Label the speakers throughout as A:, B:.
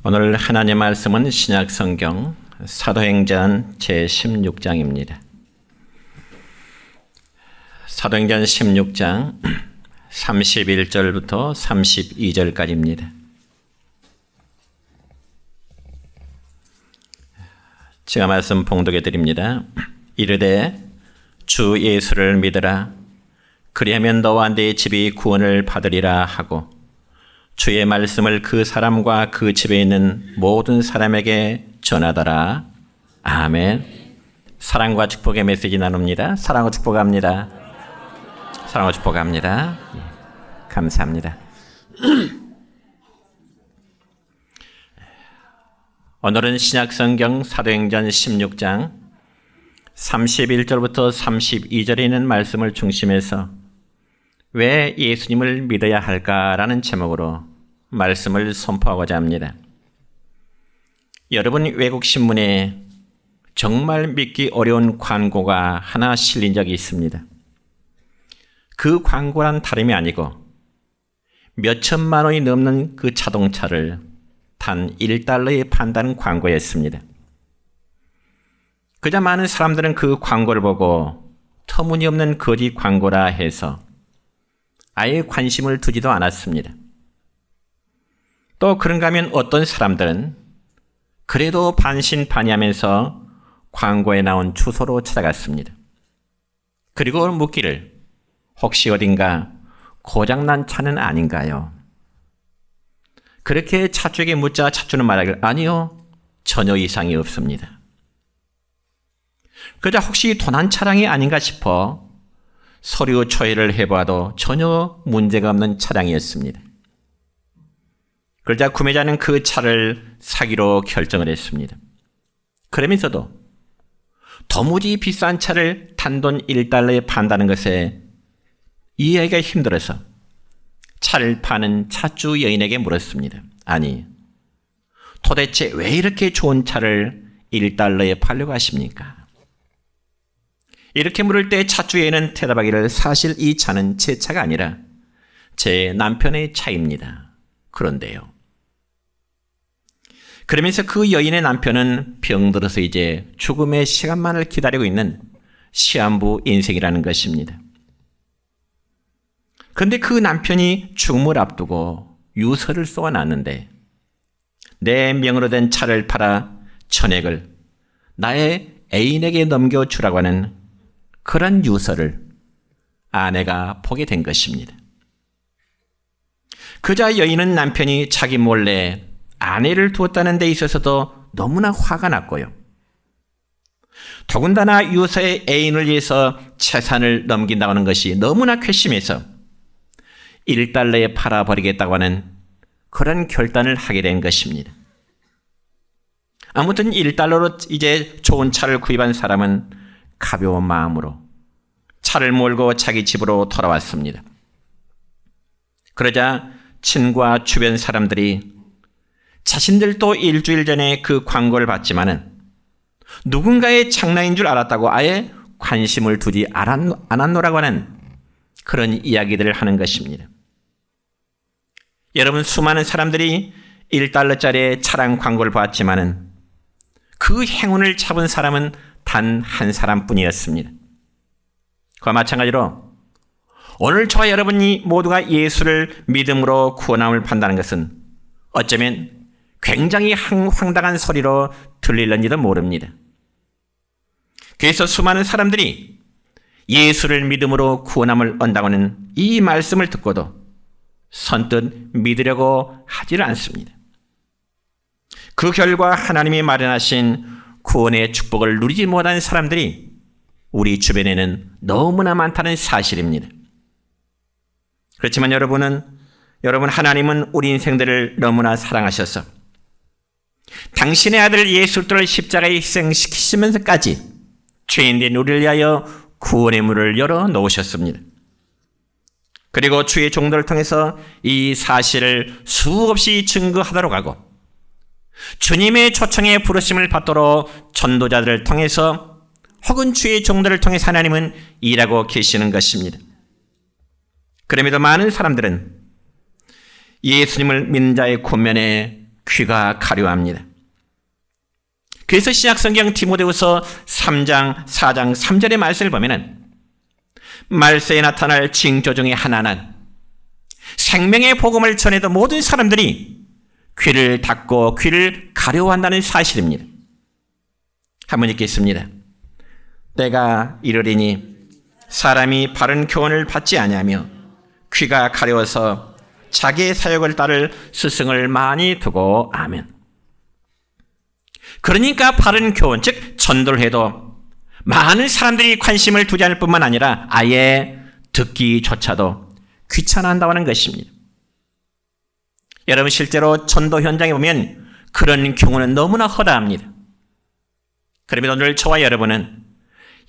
A: 오늘 하나님 말씀은 신약성경 사도행전 제16장입니다. 사도행전 16장 31절부터 32절까지입니다. 제가 말씀 봉독해 드립니다. 이르되 주 예수를 믿으라. 그리하면 너와 네 집이 구원을 받으리라 하고 주의 말씀을 그 사람과 그 집에 있는 모든 사람에게 전하더라. 아멘. 사랑과 축복의 메시지 나눕니다. 사랑과 축복합니다. 사랑과 축복합니다. 감사합니다. 오늘은 신약성경 사도행전 16장 31절부터 32절에 있는 말씀을 중심해서 왜 예수님을 믿어야 할까라는 제목으로 말씀을 선포하고자 합니다. 여러분, 외국 신문에 정말 믿기 어려운 광고가 하나 실린 적이 있습니다. 그 광고란 다름이 아니고 몇 천만 원이 넘는 그 자동차를 단 1달러에 판다는 광고였습니다. 그저 많은 사람들은 그 광고를 보고 터무니없는 거짓 광고라 해서 아예 관심을 두지도 않았습니다. 또 그런가 하면 어떤 사람들은 그래도 반신반의하면서 광고에 나온 주소로 찾아갔습니다. 그리고 묻기를 혹시 어딘가 고장난 차는 아닌가요? 그렇게 차 쪽에 묻자 차주는 말하기를 아니요, 전혀 이상이 없습니다. 그저 혹시 도난 차량이 아닌가 싶어 서류 초회를 해봐도 전혀 문제가 없는 차량이었습니다. 그러자 구매자는 그 차를 사기로 결정을 했습니다. 그러면서도 도무지 비싼 차를 단돈 1달러에 판다는 것에 이해하기가 힘들어서 차를 파는 차주 여인에게 물었습니다. 아니, 도대체 왜 이렇게 좋은 차를 1달러에 팔려고 하십니까? 이렇게 물을 때 차주 여인은 대답하기를 사실 이 차는 제 차가 아니라 제 남편의 차입니다. 그런데요. 그러면서 그 여인의 남편은 병들어서 이제 죽음의 시간만을 기다리고 있는 시한부 인생이라는 것입니다. 그런데 그 남편이 죽음을 앞두고 유서를 써놨는데 내 명으로 된 차를 팔아 전액을 나의 애인에게 넘겨주라고 하는 그런 유서를 아내가 보게 된 것입니다. 그자 여인은 남편이 자기 몰래 아내를 두었다는 데 있어서도 너무나 화가 났고요. 더군다나 유서의 애인을 위해서 재산을 넘긴다고 하는 것이 너무나 괘씸해서 1달러에 팔아버리겠다고 하는 그런 결단을 하게 된 것입니다. 아무튼 1달러로 이제 좋은 차를 구입한 사람은 가벼운 마음으로 차를 몰고 자기 집으로 돌아왔습니다. 그러자 친구와 주변 사람들이 자신들도 일주일 전에 그 광고를 봤지만은 누군가의 장난인 줄 알았다고 아예 관심을 두지 않았노라고 하는 그런 이야기들을 하는 것입니다. 여러분, 수많은 사람들이 1달러짜리 차량 광고를 봤지만은 그 행운을 잡은 사람은 단 한 사람뿐이었습니다. 그와 마찬가지로 오늘 저와 여러분이 모두가 예수를 믿음으로 구원함을 판다는 것은 어쩌면 굉장히 황당한 소리로 들릴는지도 모릅니다. 그래서 수많은 사람들이 예수를 믿음으로 구원함을 얻는다고는 이 말씀을 듣고도 선뜻 믿으려고 하지를 않습니다. 그 결과 하나님이 마련하신 구원의 축복을 누리지 못한 사람들이 우리 주변에는 너무나 많다는 사실입니다. 그렇지만 여러분 하나님은 우리 인생들을 너무나 사랑하셔서 당신의 아들 예수 그리스도를 십자가에 희생시키시면서까지 죄인된 우리를 위하여 구원의 문을 열어 놓으셨습니다. 그리고 주의 종들을 통해서 이 사실을 수없이 증거하도록 하고 주님의 초청에 부르심을 받도록 전도자들을 통해서 혹은 주의 종들을 통해서 하나님은 일하고 계시는 것입니다. 그럼에도 많은 사람들은 예수님을 믿는 자의 권면에 귀가 가려합니다. 그래서 신약성경 디모데후서 3장 4장 3절의 말씀을 보면은 말세에 나타날 징조 중에 하나는 생명의 복음을 전해도 모든 사람들이 귀를 닫고 귀를 가려워한다는 사실입니다. 한번 읽겠습니다. 때가 이르리니 사람이 바른 교훈을 받지 아니하며 귀가 가려워서 자기의 사역을 따를 스승을 많이 두고 아멘. 그러니까 바른 교훈, 즉 전도를 해도 많은 사람들이 관심을 두지 않을 뿐만 아니라 아예 듣기조차도 귀찮아한다는 것입니다. 여러분, 실제로 전도 현장에 보면 그런 경우는 너무나 허다합니다. 그러면 오늘 저와 여러분은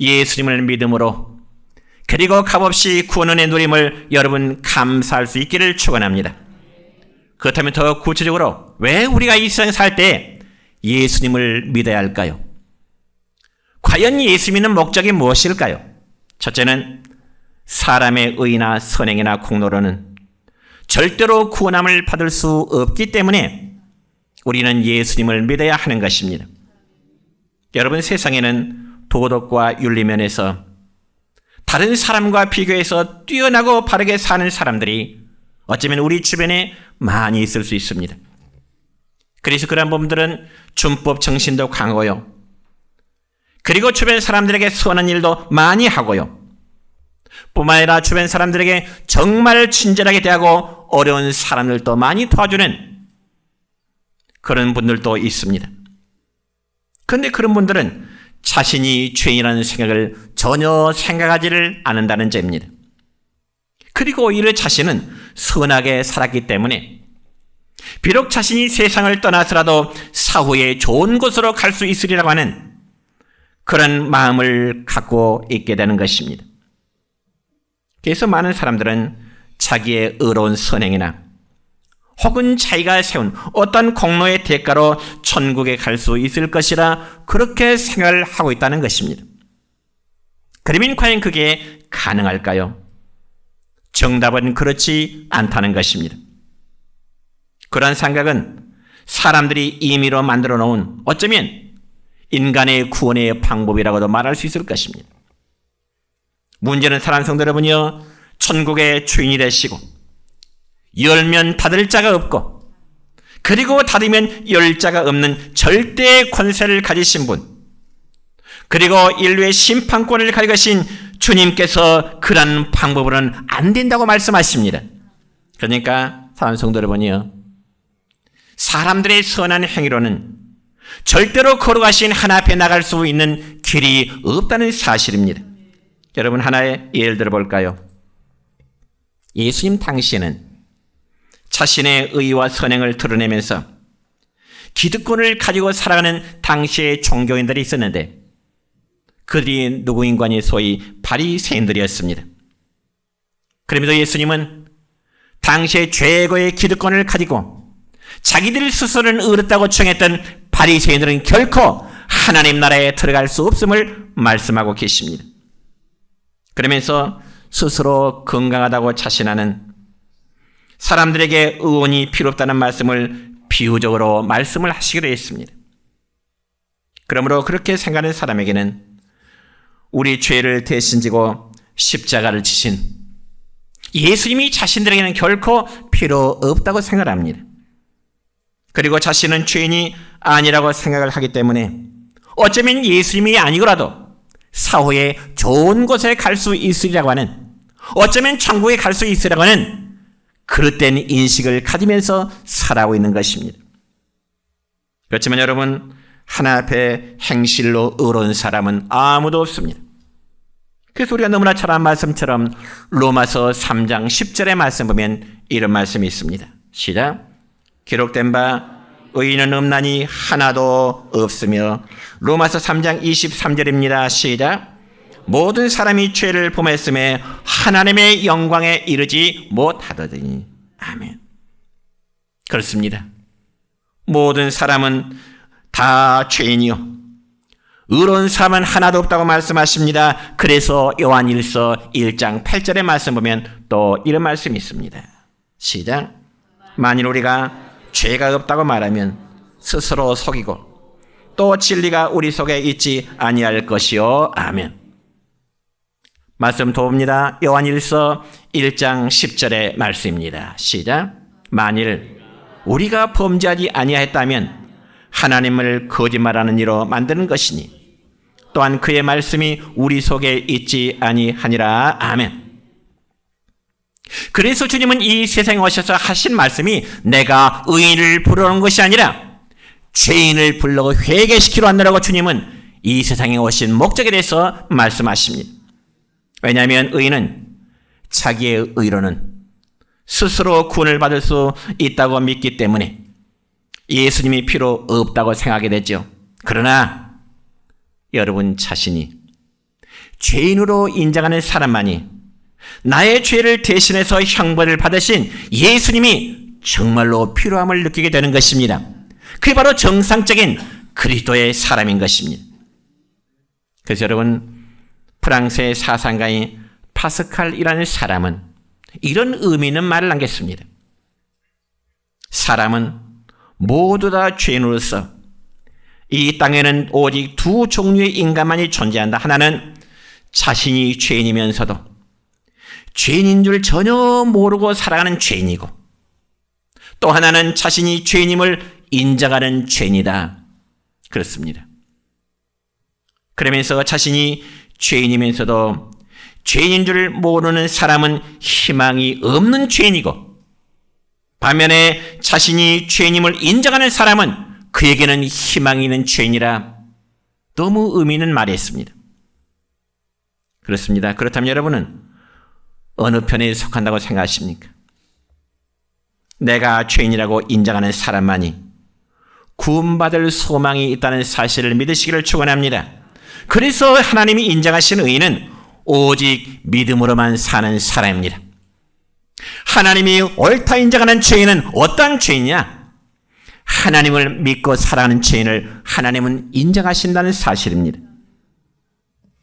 A: 예수님을 믿음으로 그리고 값없이 구원의 누림을 여러분 감사할 수 있기를 축원합니다. 그렇다면 더 구체적으로 왜 우리가 이 세상 살 때 예수님을 믿어야 할까요? 과연 예수 믿는 목적이 무엇일까요? 첫째는 사람의 의나 선행이나 공로로는 절대로 구원함을 받을 수 없기 때문에 우리는 예수님을 믿어야 하는 것입니다. 여러분, 세상에는 도덕과 윤리 면에서 다른 사람과 비교해서 뛰어나고 바르게 사는 사람들이 어쩌면 우리 주변에 많이 있을 수 있습니다. 그래서 그런 분들은 준법 정신도 강하고요. 그리고 주변 사람들에게 선한 일도 많이 하고요. 뿐만 아니라 주변 사람들에게 정말 친절하게 대하고 어려운 사람들도 많이 도와주는 그런 분들도 있습니다. 그런데 그런 분들은 자신이 죄인이라는 생각을 전혀 생각하지를 않는다는 점입니다. 그리고 오히려 자신은 선하게 살았기 때문에 비록 자신이 세상을 떠나서라도 사후에 좋은 곳으로 갈 수 있으리라고 하는 그런 마음을 갖고 있게 되는 것입니다. 그래서 많은 사람들은 자기의 의로운 선행이나 혹은 자기가 세운 어떤 공로의 대가로 천국에 갈 수 있을 것이라 그렇게 생각을 하고 있다는 것입니다. 그러면 과연 그게 가능할까요? 정답은 그렇지 않다는 것입니다. 그러한 생각은 사람들이 임의로 만들어 놓은 어쩌면 인간의 구원의 방법이라고도 말할 수 있을 것입니다. 문제는 사랑하는 성도 여러분이요, 천국의 주인이 되시고 열면 닫을 자가 없고 그리고 닫으면 열 자가 없는 절대의 권세를 가지신 분, 그리고 인류의 심판권을 가지고 계신 주님께서 그런 방법으로는 안 된다고 말씀하십니다. 그러니까 사랑하는 성도 여러분이요, 사람들의 선한 행위로는 절대로 걸어가신 하나 앞에 나갈 수 있는 길이 없다는 사실입니다. 여러분, 하나의 예를 들어볼까요? 예수님 당시에는 자신의 의와 선행을 드러내면서 기득권을 가지고 살아가는 당시의 종교인들이 있었는데 그들이 누구인가니 소위 바리새인들이었습니다. 그럼에도 예수님은 당시의 최고의 기득권을 가지고 자기들 스스로는 의롭다고 주장했던 바리새인들은 결코 하나님 나라에 들어갈 수 없음을 말씀하고 계십니다. 그러면서 스스로 건강하다고 자신하는 사람들에게 의원이 필요 없다는 말씀을 비유적으로 말씀을 하시기도 했습니다. 그러므로 그렇게 생각하는 사람에게는 우리 죄를 대신 지고 십자가를 지신 예수님이 자신들에게는 결코 필요 없다고 생각합니다. 그리고 자신은 죄인이 아니라고 생각을 하기 때문에 어쩌면 예수님이 아니고라도 사후에 좋은 곳에 갈 수 있으리라고 하는, 어쩌면 천국에 갈 수 있으리라고 하는 그릇된 인식을 가지면서 살아가고 있는 것입니다. 그렇지만 여러분, 하나 앞에 행실로 의로운 사람은 아무도 없습니다. 그래서 우리가 너무나 잘 아는 말씀처럼 로마서 3장 10절의 말씀 보면 이런 말씀이 있습니다. 시작. 기록된 바 의인은 없나니 하나도 없으며, 로마서 3장 23절입니다. 시작. 모든 사람이 죄를 범했음에 하나님의 영광에 이르지 못하더니. 아멘. 그렇습니다. 모든 사람은 다 죄인이요, 의로운 사람은 하나도 없다고 말씀하십니다. 그래서 요한일서 1장 8절의 말씀 보면 또 이런 말씀이 있습니다. 시작. 만일 우리가 죄가 없다고 말하면 스스로 속이고 또 진리가 우리 속에 있지 아니할 것이요. 아멘. 말씀 도웁니다. 요한일서 1장 10절의 말씀입니다. 시작. 만일 우리가 범죄하지 아니하였다면 하나님을 거짓말하는 이로 만드는 것이니 또한 그의 말씀이 우리 속에 있지 아니하니라. 아멘. 그래서 주님은 이 세상에 오셔서 하신 말씀이 내가 의인을 부르는 것이 아니라 죄인을 불러 회개시키러 왔느라고 주님은 이 세상에 오신 목적에 대해서 말씀하십니다. 왜냐하면 의인은 자기의 의로는 스스로 구원을 받을 수 있다고 믿기 때문에 예수님이 필요 없다고 생각하게 되죠. 그러나 여러분 자신이 죄인으로 인정하는 사람만이 나의 죄를 대신해서 형벌을 받으신 예수님이 정말로 필요함을 느끼게 되는 것입니다. 그게 바로 정상적인 그리스도의 사람인 것입니다. 그래서 여러분, 프랑스의 사상가인 파스칼이라는 사람은 이런 의미 있는 말을 남겼습니다. 사람은 모두 다 죄인으로서 이 땅에는 오직 두 종류의 인간만이 존재한다. 하나는 자신이 죄인이면서도 죄인인 줄 전혀 모르고 살아가는 죄인이고, 또 하나는 자신이 죄인임을 인정하는 죄인이다. 그렇습니다. 그러면서 자신이 죄인이면서도 죄인인 줄 모르는 사람은 희망이 없는 죄인이고, 반면에 자신이 죄인임을 인정하는 사람은 그에게는 희망이 있는 죄인이라 너무 의미 있는 말이었습니다. 그렇습니다. 그렇다면 여러분은 어느 편에 속한다고 생각하십니까? 내가 죄인이라고 인정하는 사람만이 구원받을 소망이 있다는 사실을 믿으시기를 축원합니다. 그래서 하나님이 인정하신 의인은 오직 믿음으로만 사는 사람입니다. 하나님이 옳다 인정하는 죄인은 어떤 죄인이냐? 하나님을 믿고 살아가는 죄인을 하나님은 인정하신다는 사실입니다.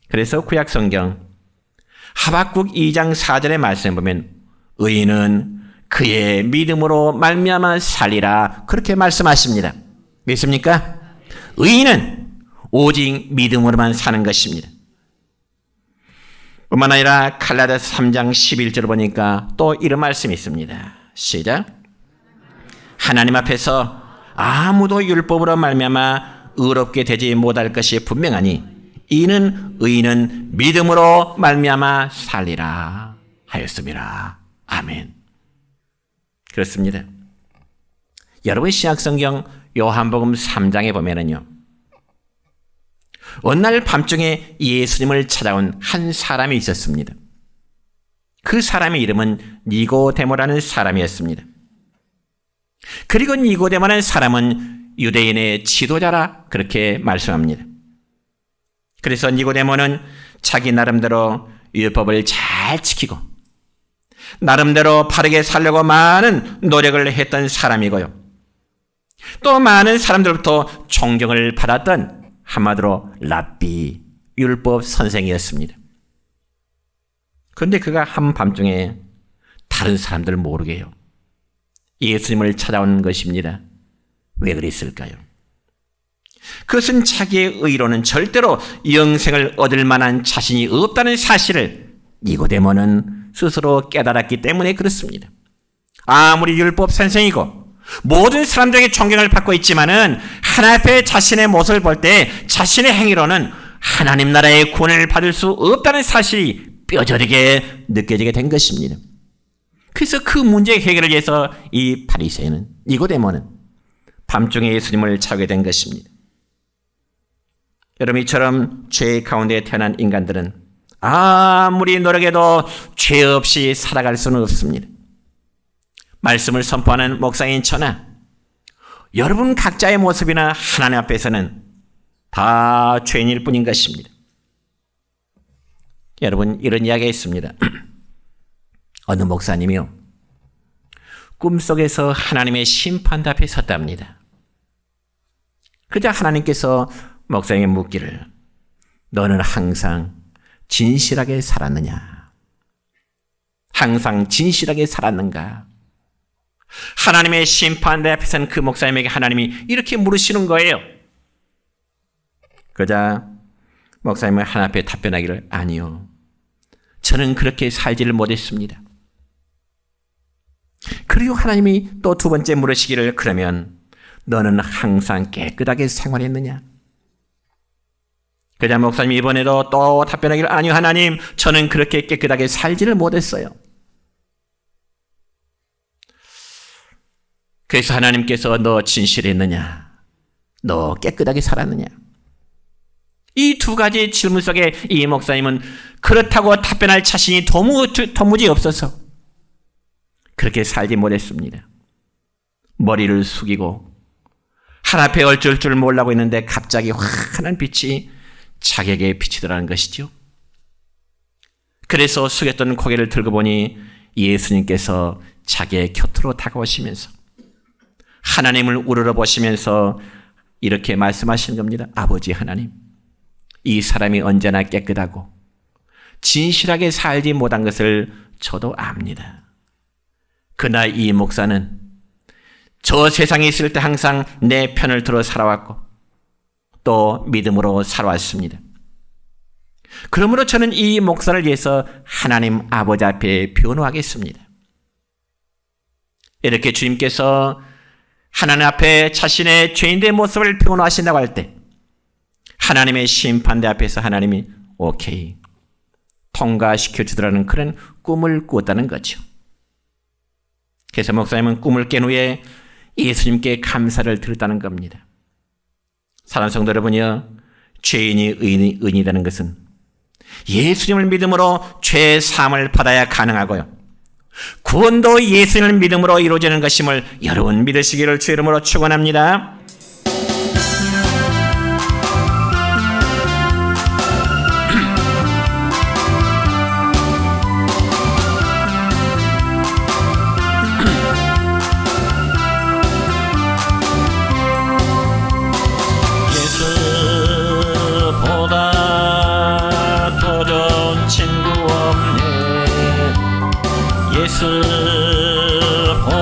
A: 그래서 구약성경 하박국 2장 4절의 말씀을 보면 의인은 그의 믿음으로 말미암아 살리라, 그렇게 말씀하십니다. 믿습니까? 의인은 오직 믿음으로만 사는 것입니다. 뿐만 아니라 갈라디아서 3장 11절을 보니까 또 이런 말씀이 있습니다. 시작. 하나님 앞에서 아무도 율법으로 말미암아 의롭게 되지 못할 것이 분명하니 이는 의인은 믿음으로 말미암아 살리라 하였습니다. 아멘. 그렇습니다. 여러분, 신약성경 요한복음 3장에 보면은요, 어느 날 밤중에 예수님을 찾아온 한 사람이 있었습니다. 그 사람의 이름은 니고데모라는 사람이었습니다. 그리고 니고데모라는 사람은 유대인의 지도자라 그렇게 말씀합니다. 그래서 니고데모는 자기 나름대로 율법을 잘 지키고 나름대로 바르게 살려고 많은 노력을 했던 사람이고요. 또 많은 사람들로부터 존경을 받았던 한마디로 랍비, 율법 선생이었습니다. 그런데 그가 한밤중에 다른 사람들 모르게요, 예수님을 찾아온 것입니다. 왜 그랬을까요? 그것은 자기의 의로는 절대로 영생을 얻을 만한 자신이 없다는 사실을 니고데모는 스스로 깨달았기 때문에 그렇습니다. 아무리 율법 선생이고 모든 사람들에게 존경을 받고 있지만은 하나님 앞에 자신의 모습을 볼 때 자신의 행위로는 하나님 나라의 구원을 받을 수 없다는 사실이 뼈저리게 느껴지게 된 것입니다. 그래서 그 문제 해결을 위해서 이 바리새인은, 니고데모는 밤중에 예수님을 찾게 된 것입니다. 여러분, 이처럼 죄 가운데 태어난 인간들은 아무리 노력해도 죄 없이 살아갈 수는 없습니다. 말씀을 선포하는 목사인 저나 여러분 각자의 모습이나 하나님 앞에서는 다 죄인일 뿐인 것입니다. 여러분, 이런 이야기가 있습니다. 어느 목사님이요, 꿈속에서 하나님의 심판대 앞에 섰답니다. 그러자 하나님께서 목사에게 묻기를, 너는 항상 진실하게 살았느냐? 항상 진실하게 살았는가? 하나님의 심판대 앞에 선 그 목사님에게 하나님이 이렇게 물으시는 거예요. 그러자 목사님은 하나님 앞에 답변하기를 아니요. 저는 그렇게 살지를 못했습니다. 그리고 하나님이 또 두 번째 물으시기를 그러면 너는 항상 깨끗하게 생활했느냐? 그러자 목사님이 이번에도 또 답변하기를 아니요 하나님 저는 그렇게 깨끗하게 살지를 못했어요. 그래서 하나님께서 너 진실했느냐? 너 깨끗하게 살았느냐? 이 두 가지 질문 속에 이 목사님은 그렇다고 답변할 자신이 도무지 없어서 그렇게 살지 못했습니다. 머리를 숙이고 하나 앞에 어쩔 줄 몰라고 했는데 갑자기 환한 빛이 자기에게 비치더라는 것이죠. 그래서 숙였던 고개를 들고 보니 예수님께서 자기의 곁으로 다가오시면서 하나님을 우러러보시면서 이렇게 말씀하시는 겁니다. 아버지 하나님, 이 사람이 언제나 깨끗하고 진실하게 살지 못한 것을 저도 압니다. 그러나 이 목사는 저 세상에 있을 때 항상 내 편을 들어 살아왔고 또 믿음으로 살아왔습니다. 그러므로 저는 이 목사를 위해서 하나님 아버지 앞에 변호하겠습니다. 이렇게 주님께서 하나님 앞에 자신의 죄인된 모습을 변호하신다고 할 때 하나님의 심판대 앞에서 하나님이 오케이 통과시켜 주더라는 그런 꿈을 꾸었다는 거죠. 그래서 목사님은 꿈을 깬 후에 예수님께 감사를 드렸다는 겁니다. 사랑하는 성도 여러분이요, 죄인이 의인이라는 것은 예수님을 믿음으로 죄 사함을 받아야 가능하고요, 구원도 예수님을 믿음으로 이루어지는 것임을 여러분 믿으시기를 주 이름으로 축원합니다.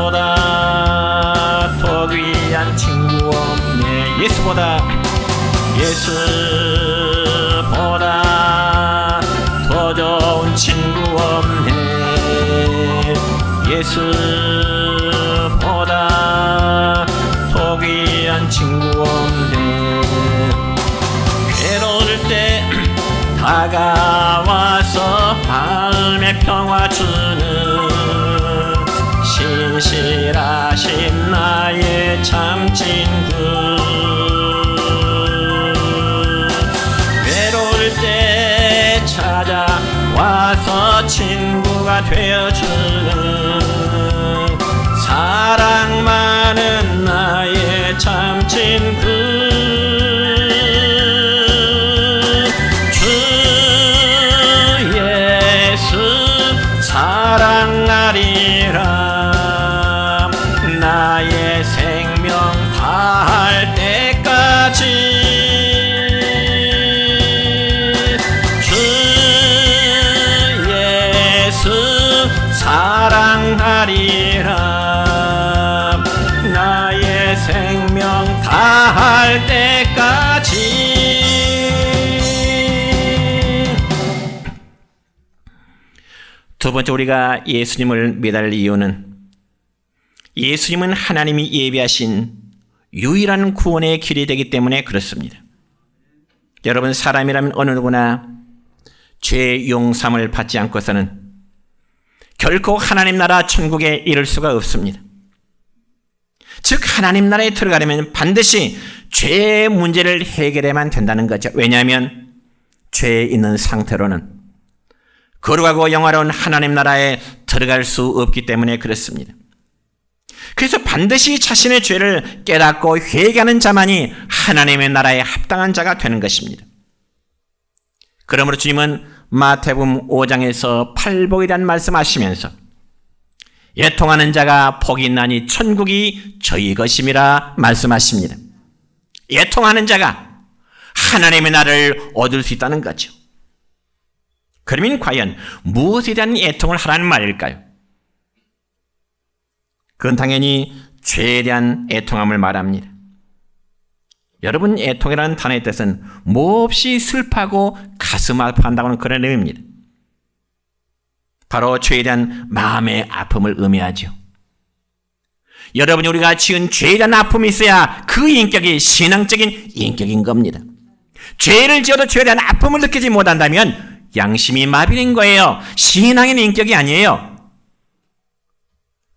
A: 예수보다 더 귀한 친구 없네. 예수보다 더 좋은 친구 없네. 예수보다 더 귀한 친구 없네. 괴로울 때 다가와서 마음의 평화 주는 신실하신 나의 참 친구. 외로울 때 찾아와서 친구가 되어주는 사랑 많은 나의 참 친구. 사랑하리라 나의 생명 다할 때까지. 주 예수 사랑하리라 나의 생명 다할 때까지. 두 번째, 우리가 예수님을 믿을 이유는 예수님은 하나님이 예비하신 유일한 구원의 길이 되기 때문에 그렇습니다. 여러분, 사람이라면 어느 누구나 죄 용서함을 받지 않고서는 결코 하나님 나라 천국에 이를 수가 없습니다. 즉 하나님 나라에 들어가려면 반드시 죄의 문제를 해결해야만 된다는 거죠. 왜냐하면 죄에 있는 상태로는 거룩하고 영화로운 하나님 나라에 들어갈 수 없기 때문에 그렇습니다. 그래서 반드시 자신의 죄를 깨닫고 회개하는 자만이 하나님의 나라에 합당한 자가 되는 것입니다. 그러므로 주님은 마태복음 5장에서 팔복이라는 말씀하시면서 애통하는 자가 복이 있나니 천국이 저희 것임이라 말씀하십니다. 애통하는 자가 하나님의 나라를 얻을 수 있다는 거죠. 그러면 과연 무엇에 대한 애통을 하라는 말일까요? 그건 당연히 죄에 대한 애통함을 말합니다. 여러분, 애통이라는 단어의 뜻은 몹시 슬퍼하고 가슴 아파한다고는 그런 의미입니다. 바로 죄에 대한 마음의 아픔을 의미하죠. 여러분이 우리가 지은 죄에 대한 아픔이 있어야 그 인격이 신앙적인 인격인 겁니다. 죄를 지어도 죄에 대한 아픔을 느끼지 못한다면 양심이 마비된 거예요. 신앙인 인격이 아니에요.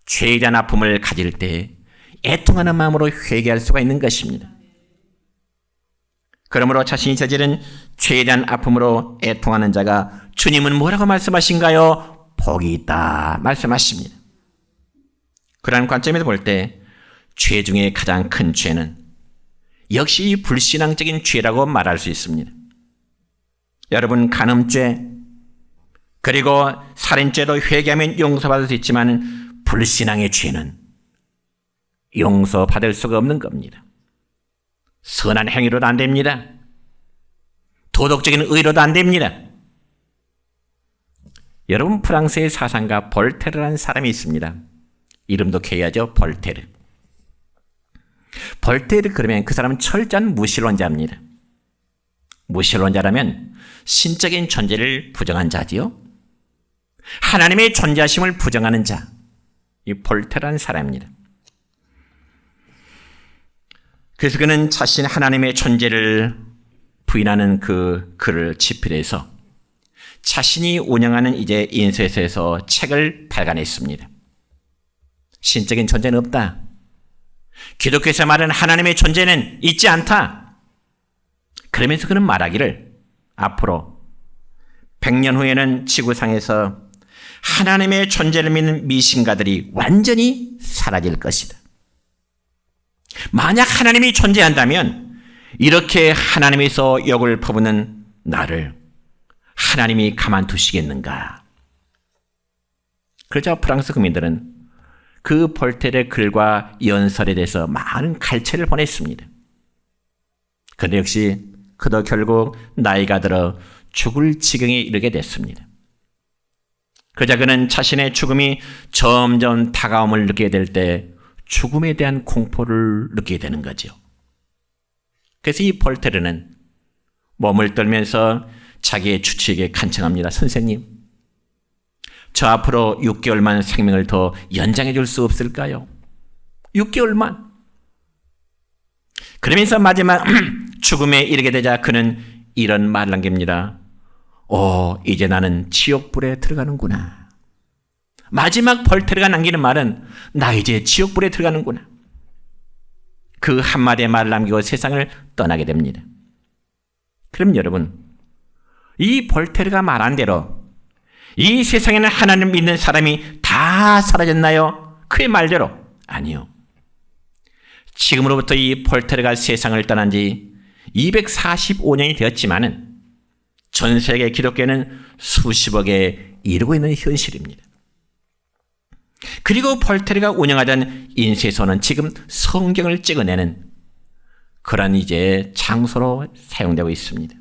A: 죄에 대한 아픔을 가질 때 애통하는 마음으로 회개할 수가 있는 것입니다. 그러므로 자신이 저지른 죄에 대한 아픔으로 애통하는 자가 주님은 뭐라고 말씀하신가요? 복이 있다 말씀하십니다. 그러한 관점에서 볼 때 죄 중에 가장 큰 죄는 역시 불신앙적인 죄라고 말할 수 있습니다. 여러분, 간음죄 그리고 살인죄도 회개하면 용서받을 수 있지만 불신앙의 죄는 용서받을 수가 없는 겁니다. 선한 행위로도 안 됩니다. 도덕적인 의로도 안 됩니다. 여러분, 프랑스의 사상가 볼테르라는 사람이 있습니다. 이름도 귀하죠. 볼테르. 볼테르 그러면 그 사람은 철저한 무신론자입니다. 무신론자라면 신적인 존재를 부정한 자지요. 하나님의 존재하심을 부정하는 자. 이 볼테르라는 사람입니다. 그래서 그는 자신 하나님의 존재를 부인하는 그 글을 집필해서 자신이 운영하는 이제 인쇄소에서 책을 발간했습니다. 신적인 존재는 없다. 기독교에서 말하는 하나님의 존재는 있지 않다. 그러면서 그는 말하기를 앞으로 100년 후에는 지구상에서 하나님의 존재를 믿는 미신가들이 완전히 사라질 것이다. 만약 하나님이 존재한다면 이렇게 하나님에서 욕을 퍼붓는 나를 하나님이 가만두시겠는가? 그러자 프랑스 국민들은 그 볼테르의 글과 연설에 대해서 많은 갈채를 보냈습니다. 그런데 역시 그도 결국 나이가 들어 죽을 지경에 이르게 됐습니다. 그러자 그는 자신의 죽음이 점점 다가옴을 느끼게 될 때 죽음에 대한 공포를 느끼게 되는 거죠. 그래서 이 볼테르는 몸을 떨면서 자기의 주치에게 간청합니다. 선생님, 저 앞으로 6개월만 생명을 더 연장해 줄 수 없을까요? 6개월만. 그러면서 마지막 죽음에 이르게 되자 그는 이런 말을 남깁니다. 이제 나는 지옥불에 들어가는구나. 마지막 볼테르가 남기는 말은 나 이제 지옥불에 들어가는구나. 그 한마디의 말을 남기고 세상을 떠나게 됩니다. 그럼 여러분, 이 볼테르가 말한 대로 이 세상에는 하나님 믿는 사람이 다 사라졌나요? 그의 말대로 아니요. 지금으로부터 이 볼테르가 세상을 떠난 지 245년이 되었지만은 전 세계 기독교는 수십억에 이르고 있는 현실입니다. 그리고 볼테르가 운영하던 인쇄소는 지금 성경을 찍어내는 그런 이제 장소로 사용되고 있습니다.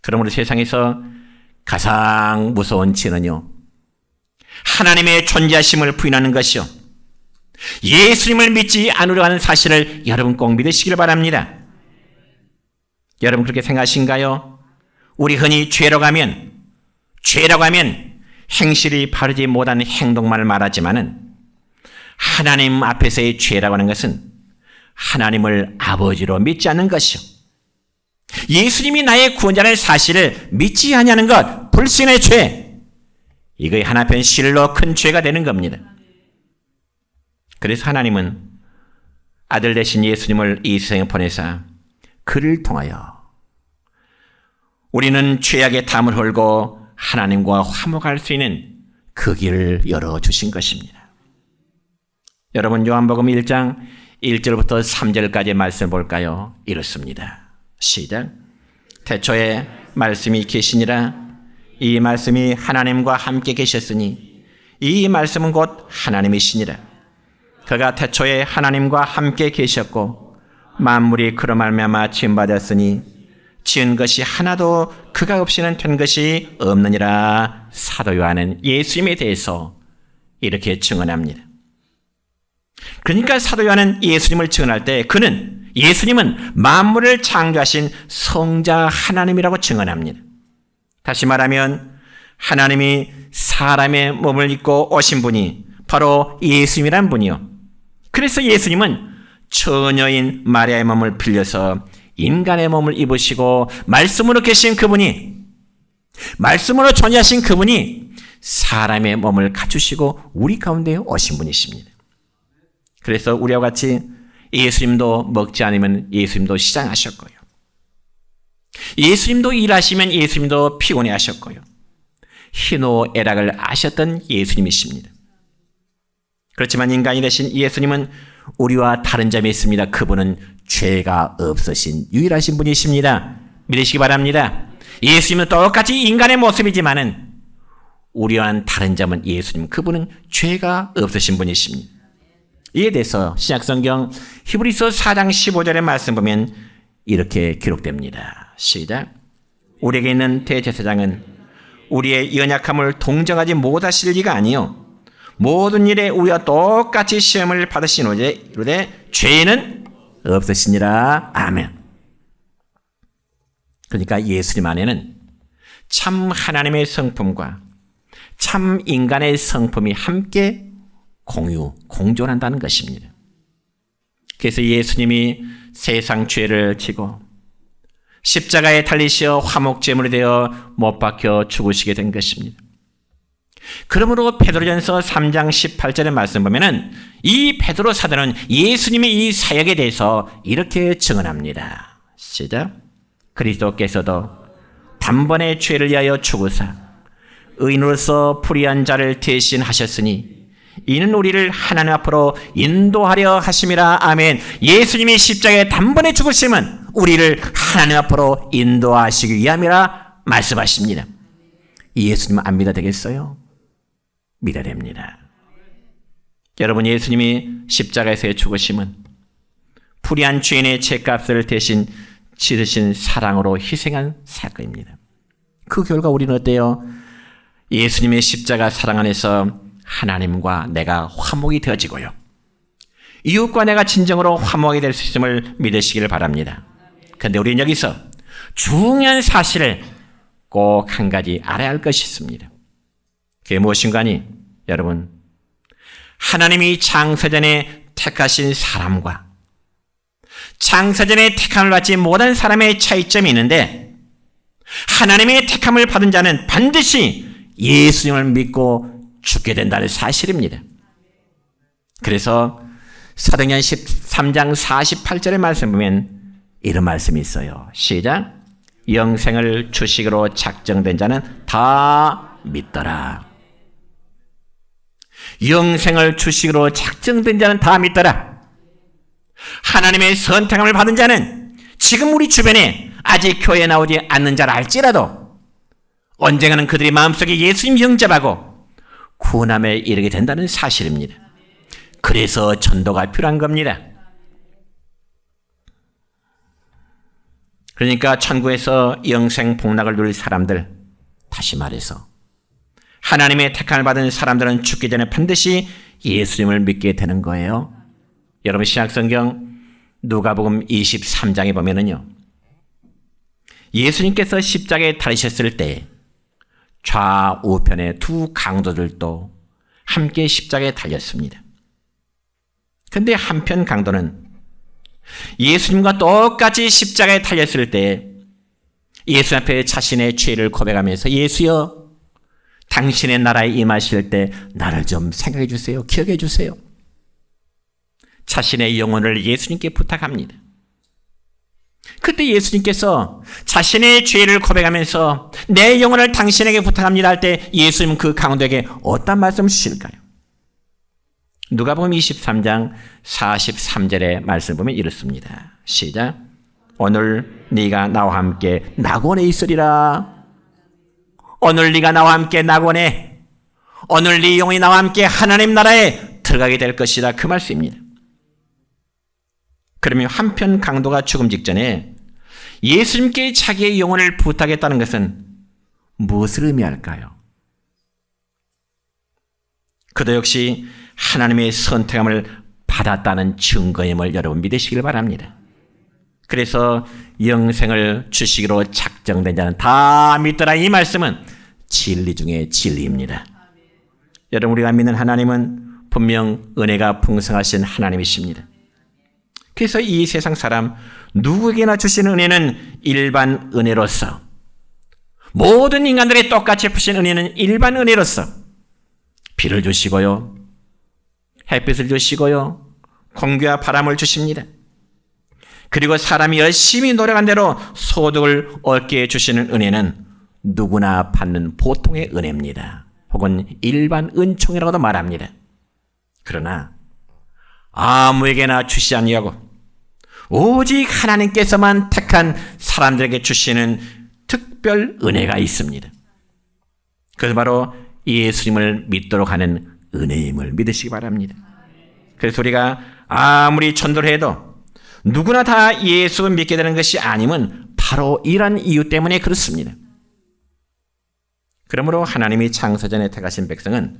A: 그러므로 세상에서 가장 무서운 죄는요, 하나님의 존재하심을 부인하는 것이요, 예수님을 믿지 않으려 하는 사실을 여러분 꼭 믿으시길 바랍니다. 여러분 그렇게 생각하신가요? 우리 흔히 죄라고 하면 행실이 바르지 못한 행동만을 말하지만은 하나님 앞에서의 죄라고 하는 것은 하나님을 아버지로 믿지 않는 것이요, 예수님이 나의 구원자라는 사실을 믿지 아니하는 것, 불신의 죄, 이거의 하나편 실로 큰 죄가 되는 겁니다. 그래서 하나님은 아들 되신 예수님을 이 세상에 보내사 그를 통하여 우리는 죄악의 담을 헐고 하나님과 화목할 수 있는 그 길을 열어주신 것입니다. 여러분, 요한복음 1장 1절부터 3절까지의 말씀 볼까요? 이렇습니다. 시작. 태초에 말씀이 계시니라. 이 말씀이 하나님과 함께 계셨으니 이 말씀은 곧 하나님이시니라. 그가 태초에 하나님과 함께 계셨고 만물이 그로 말미암아 지음받았으니 지은 것이 하나도 그가 없이는 된 것이 없느니라. 사도 요한은 예수님에 대해서 이렇게 증언합니다. 그러니까 사도 요한은 예수님을 증언할 때 예수님은 만물을 창조하신 성자 하나님이라고 증언합니다. 다시 말하면 하나님이 사람의 몸을 입고 오신 분이 바로 예수님이란 분이요. 그래서 예수님은 처녀인 마리아의 몸을 빌려서 인간의 몸을 입으시고 말씀으로 계신 그분이, 말씀으로 존재하신 그분이 사람의 몸을 갖추시고 우리 가운데 오신 분이십니다. 그래서 우리와 같이 예수님도 먹지 않으면 예수님도 시장하셨고요. 예수님도 일하시면 예수님도 피곤해 하셨고요. 희노애락을 아셨던 예수님이십니다. 그렇지만 인간이 되신 예수님은 우리와 다른 점이 있습니다. 그분은 죄가 없으신 유일하신 분이십니다. 믿으시기 바랍니다. 예수님은 똑같이 인간의 모습이지만은 우리와는 다른 점은 예수님, 그분은 죄가 없으신 분이십니다. 이에 대해서 신약성경 히브리서 4장 15절의 말씀 보면 이렇게 기록됩니다. 시작. 우리에게 있는 대제사장은 우리의 연약함을 동정하지 못하실 리가 아니요 모든 일에 우리와 똑같이 시험을 받으시노되 죄는 없으시니라. 아멘. 그러니까 예수님 안에는 참 하나님의 성품과 참 인간의 성품이 함께 공존한다는 것입니다. 그래서 예수님이 세상 죄를 지고 십자가에 달리시어 화목제물이 되어 못 박혀 죽으시게 된 것입니다. 그러므로 베드로전서 3장 18절의 말씀 보면은 이 베드로 사도는 예수님의 이 사역에 대해서 이렇게 증언합니다. 시작. 그리스도께서도 단번에 죄를 위하여 죽으사 의인으로서 불의한 자를 대신하셨으니 이는 우리를 하나님 앞으로 인도하려 하심이라. 아멘. 예수님이 십자가에 단번에 죽으심은 우리를 하나님 앞으로 인도하시기 위함이라 말씀하십니다. 예수님 안 믿어야 되겠어요? 믿어야 됩니다. 여러분, 예수님이 십자가에서의 죽으심은 불의한 죄인의 죄값을 대신 치르신 사랑으로 희생한 사건입니다. 그 결과 우리는 어때요? 예수님의 십자가 사랑 안에서 하나님과 내가 화목이 되어지고요. 이웃과 내가 진정으로 화목이 될 수 있음을 믿으시기를 바랍니다. 그런데 우리는 여기서 중요한 사실을 꼭 한 가지 알아야 할 것이 있습니다. 그게 무엇인가니? 여러분, 하나님이 창세전에 택하신 사람과 창세전에 택함을 받지 못한 사람의 차이점이 있는데 하나님의 택함을 받은 자는 반드시 예수님을 믿고 죽게 된다는 사실입니다. 그래서 사도행전 13장 48절의 말씀 보면 이런 말씀이 있어요. 시작. 영생을 주시기로 작정된 자는 다 믿더라. 영생을 주시기로 작정된 자는 다 믿더라. 하나님의 선택함을 받은 자는 지금 우리 주변에 아직 교회에 나오지 않는 자를 알지라도 언젠가는 그들이 마음속에 예수님 영접하고 구원함에 이르게 된다는 사실입니다. 그래서 전도가 필요한 겁니다. 그러니까 천국에서 영생 복락을 누릴 사람들, 다시 말해서 하나님의 택함을 받은 사람들은 죽기 전에 반드시 예수님을 믿게 되는 거예요. 여러분, 신약성경 누가복음 23장에 보면은요, 예수님께서 십자가에 달리셨을 때 좌우편의 두 강도들도 함께 십자가에 달렸습니다. 그런데 한편 강도는 예수님과 똑같이 십자가에 달렸을 때 예수 앞에 자신의 죄를 고백하면서 예수여, 당신의 나라에 임하실 때 나를 좀 생각해 주세요. 기억해 주세요. 자신의 영혼을 예수님께 부탁합니다. 그때 예수님께서 자신의 죄를 고백하면서 내 영혼을 당신에게 부탁합니다 할 때 예수님은 그 강도에게 어떤 말씀을 주실까요? 누가복음 23장 43절의 말씀 보면 이렇습니다. 시작. 오늘 네가 나와 함께 낙원에 있으리라. 오늘 네가 나와 함께 낙원에, 오늘 네 영혼이 나와 함께 하나님 나라에 들어가게 될 것이다. 그 말씀입니다. 그러면 한편 강도가 죽음 직전에 예수님께 자기의 영혼을 부탁했다는 것은 무엇을 의미할까요? 그도 역시 하나님의 선택함을 받았다는 증거임을 여러분 믿으시길 바랍니다. 그래서 영생을 주시기로 작정된 자는 다 믿더라. 이 말씀은 진리 중에 진리입니다. 여러분, 우리가 믿는 하나님은 분명 은혜가 풍성하신 하나님이십니다. 그래서 이 세상 사람 누구에게나 주시는 은혜는 일반 은혜로서, 모든 인간들이 똑같이 푸신 은혜는 일반 은혜로서 비를 주시고요, 햇빛을 주시고요, 공기와 바람을 주십니다. 그리고 사람이 열심히 노력한 대로 소득을 얻게 해주시는 은혜는 누구나 받는 보통의 은혜입니다. 혹은 일반 은총이라고도 말합니다. 그러나 아무에게나 주시지 아니하고 오직 하나님께서만 택한 사람들에게 주시는 특별 은혜가 있습니다. 그것은 바로 예수님을 믿도록 하는 은혜임을 믿으시기 바랍니다. 그래서 우리가 아무리 전도를 해도 누구나 다 예수를 믿게 되는 것이 아님은 바로 이런 이유 때문에 그렇습니다. 그러므로 하나님이 창세전에 택하신 백성은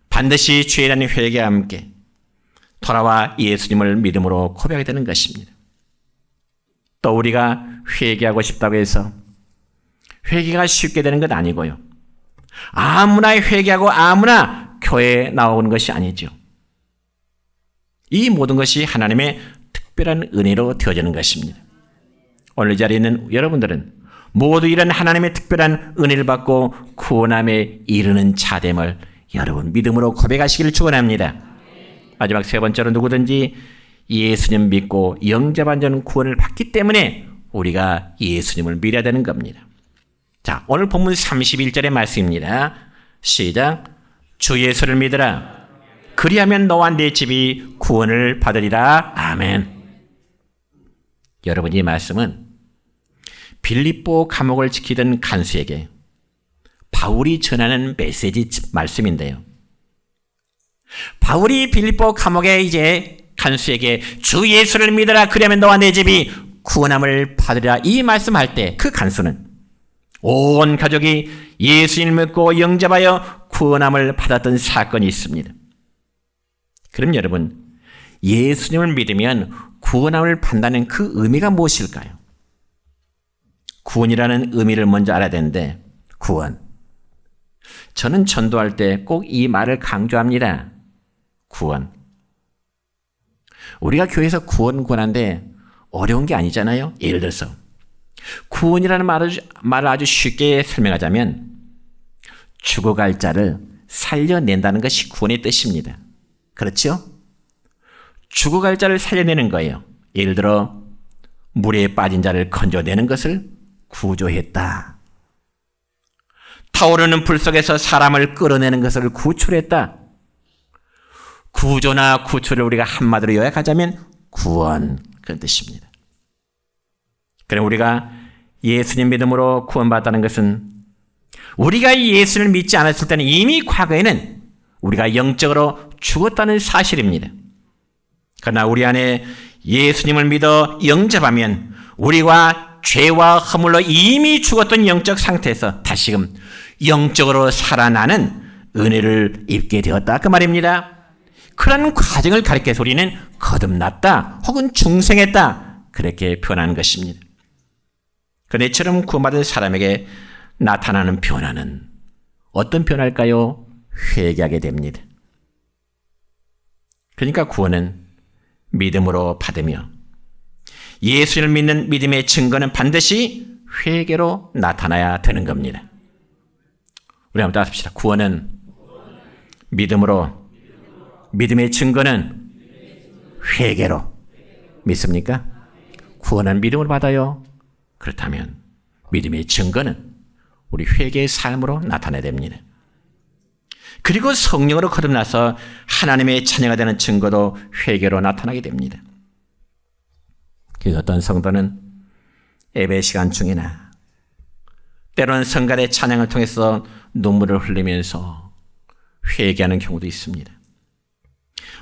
A: 반드시 죄에 대한 회개와 함께 돌아와 예수님을 믿음으로 고백하게 되는 것입니다. 또 우리가 회개하고 싶다고 해서 회개가 쉽게 되는 것 아니고요, 아무나 회개하고 아무나 교회에 나오는 것이 아니죠. 이 모든 것이 하나님의 특별한 은혜로 되어지는 것입니다. 오늘 이 자리에 있는 여러분들은 모두 이런 하나님의 특별한 은혜를 받고 구원함에 이르는 자됨을 여러분 믿음으로 고백하시기를 축원합니다. 마지막 세 번째로 누구든지 예수님 믿고 영접한 자는 구원을 받기 때문에 우리가 예수님을 믿어야 되는 겁니다. 자, 오늘 본문 31절의 말씀입니다. 시작. 주 예수를 믿으라. 그리하면 너와 네 집이 구원을 받으리라. 아멘. 여러분, 이 말씀은 빌립보 감옥을 지키던 간수에게 바울이 전하는 메시지 말씀인데요. 바울이 빌립보 감옥에 이제 간수에게 주 예수를 믿으라. 그러면 너와 내 집이 구원함을 받으리라. 이 말씀할 때 그 간수는 온 가족이 예수님을 믿고 영접하여 구원함을 받았던 사건이 있습니다. 그럼 여러분, 예수님을 믿으면 구원함을 받는다는 그 의미가 무엇일까요? 구원이라는 의미를 먼저 알아야 되는데, 구원. 저는 전도할 때 꼭 이 말을 강조합니다. 구원. 우리가 교회에서 구원하는데 어려운 게 아니잖아요. 예를 들어서 구원이라는 말을 아주 쉽게 설명하자면 죽어갈 자를 살려낸다는 것이 구원의 뜻입니다. 그렇죠? 죽어갈 자를 살려내는 거예요. 예를 들어 물에 빠진 자를 건져내는 것을 구조했다. 타오르는 불 속에서 사람을 끌어내는 것을 구출했다. 구조나 구출을 우리가 한마디로 요약하자면 구원, 그런 뜻입니다. 그럼 우리가 예수님 믿음으로 구원받았다는 것은 우리가 예수를 믿지 않았을 때는 이미 과거에는 우리가 영적으로 죽었다는 사실입니다. 그러나 우리 안에 예수님을 믿어 영접하면 우리와 죄와 허물로 이미 죽었던 영적 상태에서 다시금 영적으로 살아나는 은혜를 입게 되었다, 그 말입니다. 그런 과정을 가리켜서 우리는 거듭났다 혹은 중생했다, 그렇게 표현하는 것입니다. 그런데 이처럼 구원받은 사람에게 나타나는 변화는 어떤 변화일까요? 회개하게 됩니다. 그러니까 구원은 믿음으로 받으며 예수를 믿는 믿음의 증거는 반드시 회개로 나타나야 되는 겁니다. 우리 한번 따라합시다. 구원은 믿음으로, 믿음의 증거는 회개로. 믿습니까? 구원은 믿음으로 받아요. 그렇다면 믿음의 증거는 우리 회개의 삶으로 나타나야 됩니다. 그리고 성령으로 거듭나서 하나님의 자녀가 되는 증거도 회개로 나타나게 됩니다. 그래서 어떤 성도는 예배 시간 중이나 때로는 성갈의 찬양을 통해서 눈물을 흘리면서 회개하는 경우도 있습니다.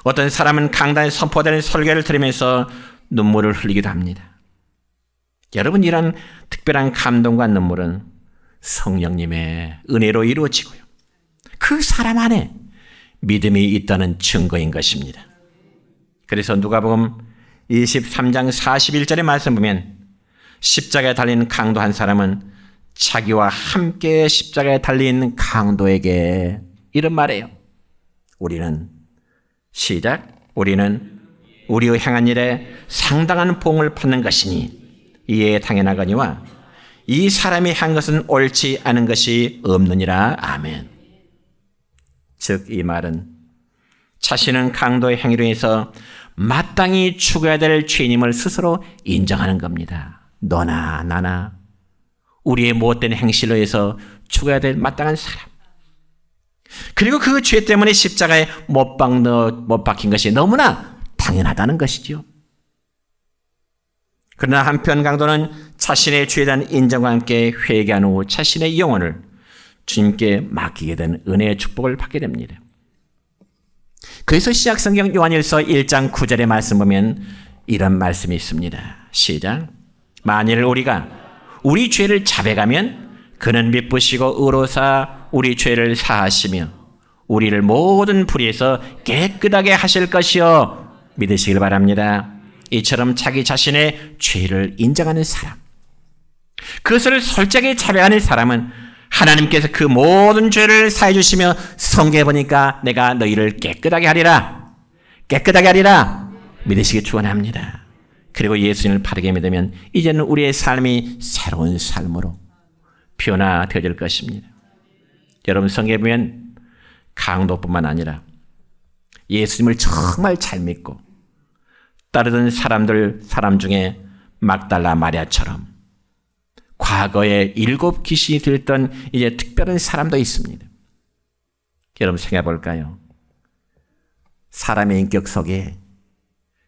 A: 어떤 사람은 강단에 선포되는 설교를 들으면서 눈물을 흘리기도 합니다. 여러분, 이런 특별한 감동과 눈물은 성령님의 은혜로 이루어지고요, 그 사람 안에 믿음이 있다는 증거인 것입니다. 그래서 누가복음 23장 41절의 말씀 보면 십자가에 달린 강도 한 사람은 자기와 함께 십자가에 달린 강도에게 이런 말이에요. 우리는 우리의 행한 일에 상당한 보응을 받는 것이니 이에 당연하거니와 이 사람이 한 것은 옳지 않은 것이 없느니라. 아멘. 즉 이 말은 자신은 강도의 행위로 인해서 마땅히 죽어야 될 죄인임을 스스로 인정하는 겁니다. 너나 나나 우리의 못된 행실로 해서 죽어야 될 마땅한 사람. 그리고 그 죄 때문에 십자가에 못 박힌 것이 너무나 당연하다는 것이죠. 그러나 한편 강도는 자신의 죄에 대한 인정과 함께 회개한 후 자신의 영혼을 주님께 맡기게 된 은혜의 축복을 받게 됩니다. 그래서 시약성경 요한일서 1장 9절의 말씀 보면 이런 말씀이 있습니다. 시작. 만일 우리가 우리 죄를 자백하면 그는 미쁘시고 의로사 우리 죄를 사하시며 우리를 모든 불의에서 깨끗하게 하실 것이요 믿으시길 바랍니다. 이처럼 자기 자신의 죄를 인정하는 사람, 그것을 솔직하게 자백하는 사람은 하나님께서 그 모든 죄를 사해 주시며 성경에 보니까 내가 너희를 깨끗하게 하리라 믿으시기 축원합니다. 그리고 예수님을 바르게 믿으면 이제는 우리의 삶이 새로운 삶으로 변화되어질 것입니다. 여러분 성경에 보면 강도뿐만 아니라 예수님을 정말 잘 믿고 따르던 사람 중에 막달라 마리아처럼 과거에 7 귀신이 들었던 이제 특별한 사람도 있습니다. 여러분 생각해 볼까요? 사람의 인격 속에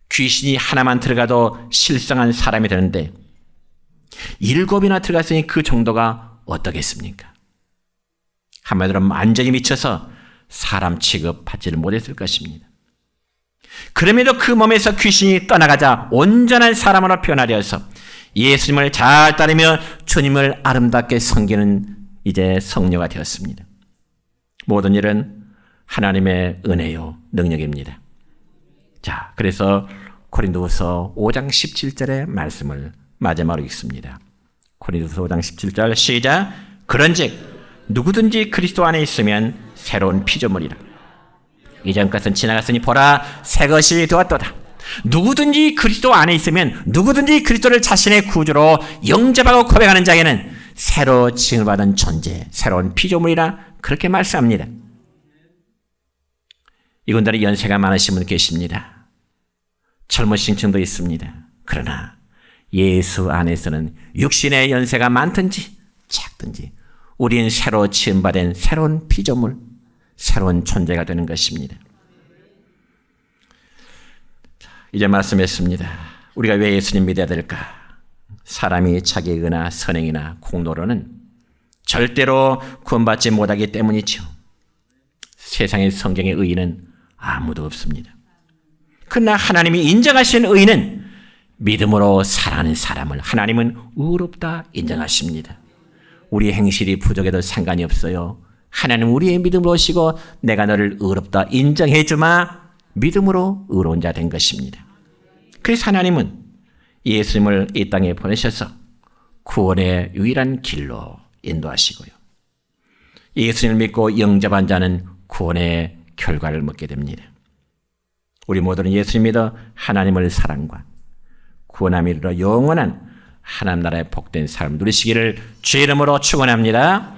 A: 귀신이 하나만 들어가도 실성한 사람이 되는데 7이나 들어갔으니 그 정도가 어떻겠습니까? 한마디로 완전히 미쳐서 사람 취급받지를 못했을 것입니다. 그럼에도 그 몸에서 귀신이 떠나가자 온전한 사람으로 변화되어서 예수님을 잘 따르며 주님을 아름답게 섬기는 이제 성녀가 되었습니다. 모든 일은 하나님의 은혜요 능력입니다. 자, 그래서 고린도후서 5장 17절의 말씀을 마지막으로 읽습니다. 고린도후서 5장 17절 시작. 그런즉 누구든지 그리스도 안에 있으면 새로운 피조물이라. 이전 것은 지나갔으니 보라 새 것이 되었도다. 누구든지 그리스도 안에 있으면 누구든지 그리스도를 자신의 구주로 영접하고 고백하는 자에게는 새로 칭을 받은 존재, 새로운 피조물이라 그렇게 말씀합니다. 이분들은 연세가 많으신 분 계십니다. 젊으신 층도 있습니다. 그러나 예수 안에서는 육신의 연세가 많든지 작든지 우리는 새로 지음받은 새로운 피조물, 새로운 존재가 되는 것입니다. 이제 말씀했습니다. 우리가 왜 예수님 믿어야 될까? 사람이 자기의 의나 선행이나 공로로는 절대로 구원받지 못하기 때문이죠. 세상의 성경의 의인은 아무도 없습니다. 그러나 하나님이 인정하신 의인은 믿음으로 살아가는 사람을 하나님은 의롭다 인정하십니다. 우리의 행실이 부족해도 상관이 없어요. 하나님 우리의 믿음을 오시고 내가 너를 의롭다 인정해 주마 믿음으로 의로운 자 된 것입니다. 그래서 하나님은 예수님을 이 땅에 보내셔서 구원의 유일한 길로 인도하시고요. 예수님을 믿고 영접한 자는 구원의 결과를 먹게 됩니다. 우리 모두는 예수님 믿어 하나님의 사랑과 구원함을 이루어 영원한 하나님 나라의 복된 삶을 누리시기를 주의 이름으로 축원합니다.